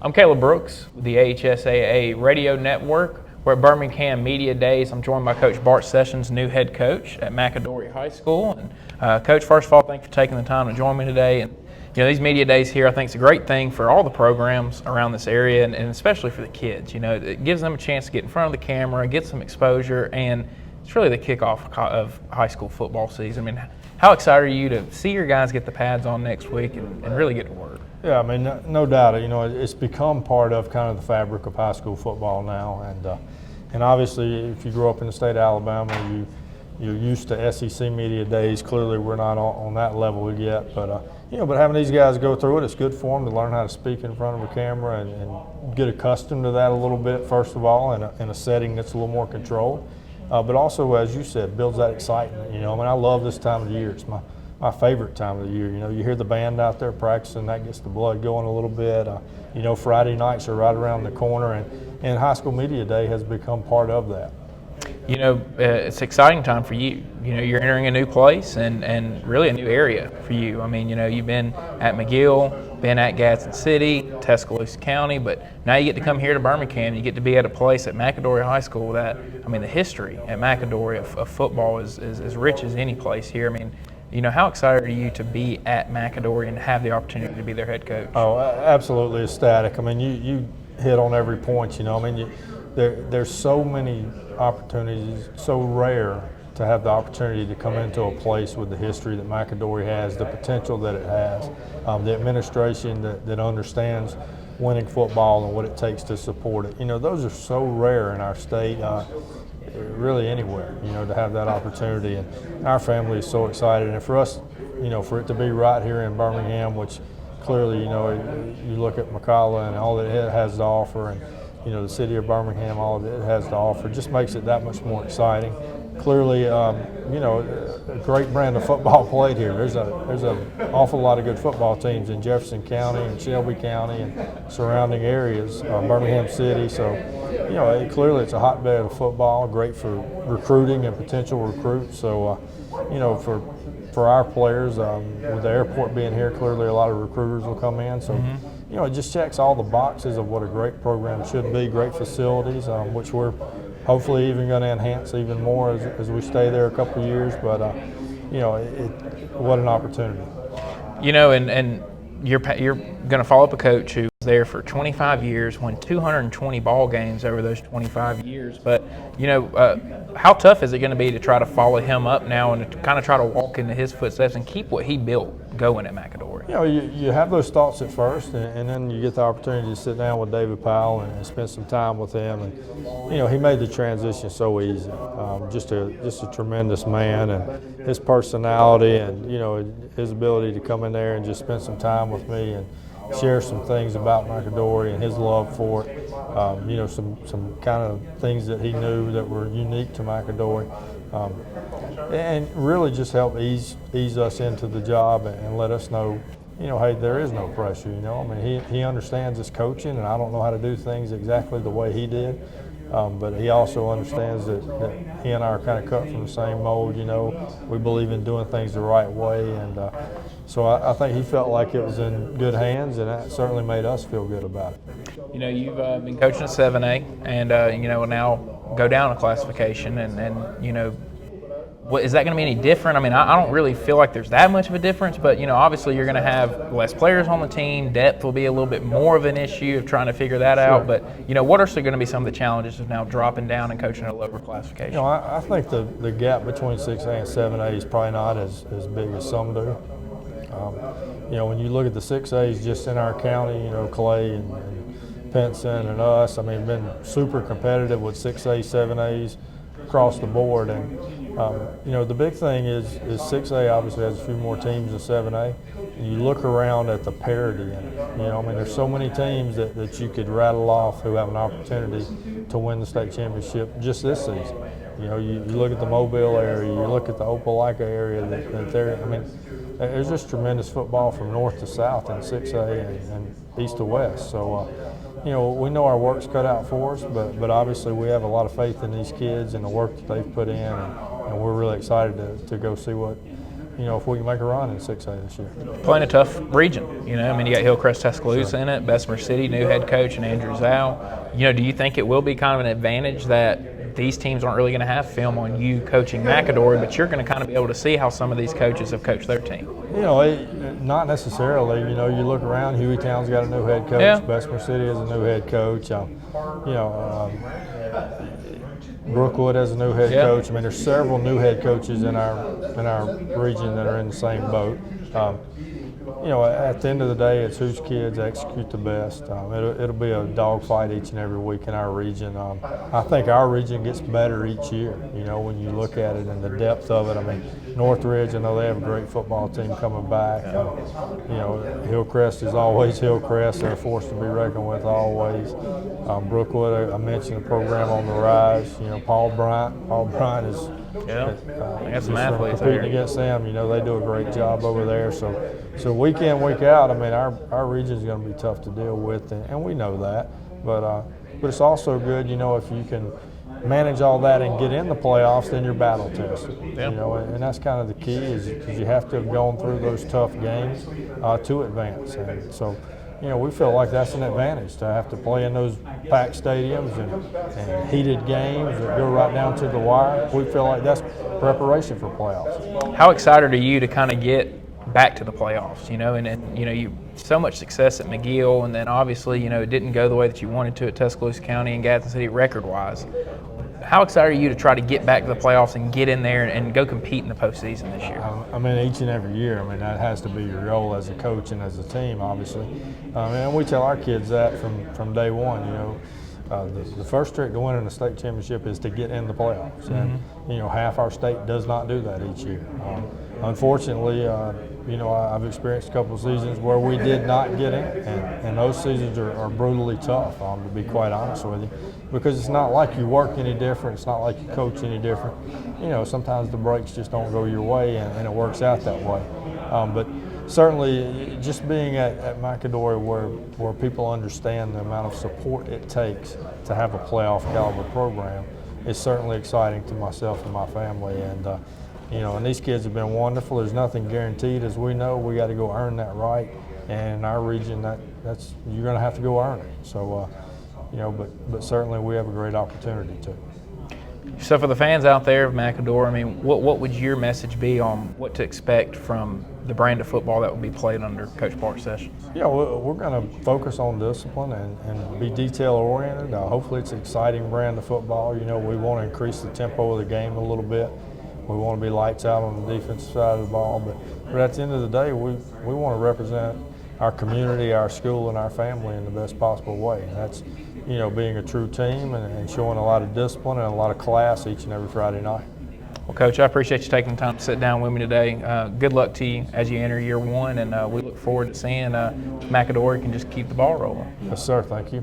I'm Caleb Brooks with the AHSAA Radio Network. We're at Birmingham Media Days. I'm joined by Coach Bart Sessions, new head coach at McAdory High School. And Coach, first of all, thanks for taking the time to join me today. And these media days here, I think it's a great thing for all the programs around this area, and especially for the kids. It gives them a chance to get in front of the camera, get some exposure, and it's really the kickoff of high school football season. I mean, how excited are you to see your guys get the pads on next week and really get to work? Yeah, I mean, no doubt. It's become part of kind of the fabric of high school football now, and obviously, if you grew up in the state of Alabama, you're used to SEC media days. Clearly, we're not on that level yet, but having these guys go through it, it's good for them to learn how to speak in front of a camera and get accustomed to that a little bit. First of all, in a setting that's a little more controlled, but also, as you said, builds that excitement. I love this time of the year. It's my favorite time of the year. You hear the band out there practicing, that gets the blood going a little bit. Friday nights are right around the corner, and High School Media Day has become part of that. It's an exciting time for you. You're entering a new place and really a new area for you. I mean, you've been at McGill, been at Gadsden City, Tuscaloosa County, but now you get to come here to Birmingham. You get to be at a place at McAdory High School that, the history at McAdory of football is as rich as any place here. How excited are you to be at McAdory and have the opportunity to be their head coach? Oh, absolutely ecstatic. You hit on every point. There's so many opportunities, so rare to have the opportunity to come into a place with the history that McAdory has, the potential that it has, the administration that understands winning football and what it takes to support it. Those are so rare in our state, really anywhere, to have that opportunity. And our family is so excited. And for us, for it to be right here in Birmingham, which clearly, you look at McCalla and all that it has to offer, and the city of Birmingham, all that it has to offer, just makes it that much more exciting. Clearly, a great brand of football played here. There's an awful lot of good football teams in Jefferson County and Shelby County and surrounding areas, Birmingham City. So, clearly it's a hotbed of football, great for recruiting and potential recruits. So, for our players, with the airport being here, clearly a lot of recruiters will come in. So, it just checks all the boxes of what a great program should be, great facilities, which we're hopefully even going to enhance even more as we stay there a couple of years. But, what an opportunity. And you're going to follow up a coach who was there for 25 years, won 220 ball games over those 25 years. But, how tough is it going to be to try to follow him up now and to kind of try to walk into his footsteps and keep what he built going at McAdory? You have those thoughts at first, and then you get the opportunity to sit down with David Powell and spend some time with him. And, he made the transition so easy. Just a tremendous man, and his personality and, his ability to come in there and just spend some time with me and share some things about McAdory and his love for it. Some kind of things that he knew that were unique to McAdory. And really just help ease us into the job and let us know, hey, there is no pressure, he understands his coaching, and I don't know how to do things exactly the way he did, but he also understands that he and I are kind of cut from the same mold, we believe in doing things the right way, and so I think he felt like it was in good hands, and that certainly made us feel good about it. You've been coaching at 7A, and now go down a classification, and is that going to be any different? I don't really feel like there's that much of a difference, but obviously you're going to have less players on the team. Depth will be a little bit more of an issue of trying to figure that out. But what are going to be some of the challenges of now dropping down and coaching at a lower classification? I think the gap between 6A and 7A is probably not as big as some do. When you look at the 6As just in our county, Clay and Pinson and us, been super competitive with 6A, 7As across the board. And the big thing is 6A obviously has a few more teams than 7A. And you look around at the parity in it. There's so many teams that you could rattle off who have an opportunity to win the state championship just this season. You look at the Mobile area, you look at the Opelika area that they're, there's just tremendous football from north to south in 6A and east to west. So, we know our work's cut out for us, but obviously we have a lot of faith in these kids and the work that they've put in, and we're really excited to go see what if we can make a run in 6A this year. Playing a tough region, you got Hillcrest, Tuscaloosa in it, Bessemer City, new head coach, and Andrew Zhao. Do you think it will be kind of an advantage that these teams aren't really going to have film on you coaching McAdory, but you're going to kind of be able to see how some of these coaches have coached their team? Not necessarily. You look around, Hueytown's got a new head coach, yeah. Bessemer City has a new head coach. Brookwood has a new head coach. There's several new head coaches in our region that are in the same boat. At the end of the day, it's whose kids execute the best. It'll be a dogfight each and every week in our region. I think our region gets better each year, when you look at it and the depth of it. Northridge, I know they have a great football team coming back. Hillcrest is always Hillcrest. They're a force to be reckoned with always. Brookwood, I mentioned the program on the rise. Paul Bryant is some athletes competing against them. They do a great job over there. So week in, week out, our region is going to be tough to deal with, and we know that. But it's also good, if you can manage all that and get in the playoffs, then you're battle tested. And that's kind of the key is you have to have gone through those tough games to advance. And so, we feel like that's an advantage to have to play in those packed stadiums and heated games that go right down to the wire. We feel like that's preparation for playoffs. How excited are you to kind of get back to the playoffs, and you so much success at McGill, and then obviously, it didn't go the way that you wanted to at Tuscaloosa County and Gadsden City record-wise. How excited are you to try to get back to the playoffs and get in there and go compete in the postseason this year? Each and every year, that has to be your goal as a coach and as a team, obviously. And we tell our kids that from day one, the first trick to winning the state championship is to get in the playoffs. And, half our state does not do that each year. Unfortunately, I've experienced a couple of seasons where we did not get in, and those seasons are brutally tough, to be quite honest with you, because it's not like you work any different, it's not like you coach any different. Sometimes the breaks just don't go your way, and it works out that way. But certainly, just being at McAdory where people understand the amount of support it takes to have a playoff caliber program is certainly exciting to myself and my family. And these kids have been wonderful. There's nothing guaranteed, as we know. We got to go earn that right. And in our region, that's you're going to have to go earn it. So, but certainly we have a great opportunity to. So for the fans out there of McAdory, what would your message be on what to expect from the brand of football that will be played under Coach Bart Sessions? Yeah, we're going to focus on discipline and be detail-oriented. Hopefully it's an exciting brand of football. We want to increase the tempo of the game a little bit. We want to be lights out on the defensive side of the ball. But at the end of the day, we want to represent our community, our school, and our family in the best possible way. And that's being a true team and showing a lot of discipline and a lot of class each and every Friday night. Well, Coach, I appreciate you taking the time to sit down with me today. Good luck to you as you enter year one, and we look forward to seeing McAdory can just keep the ball rolling. Yes, sir. Thank you.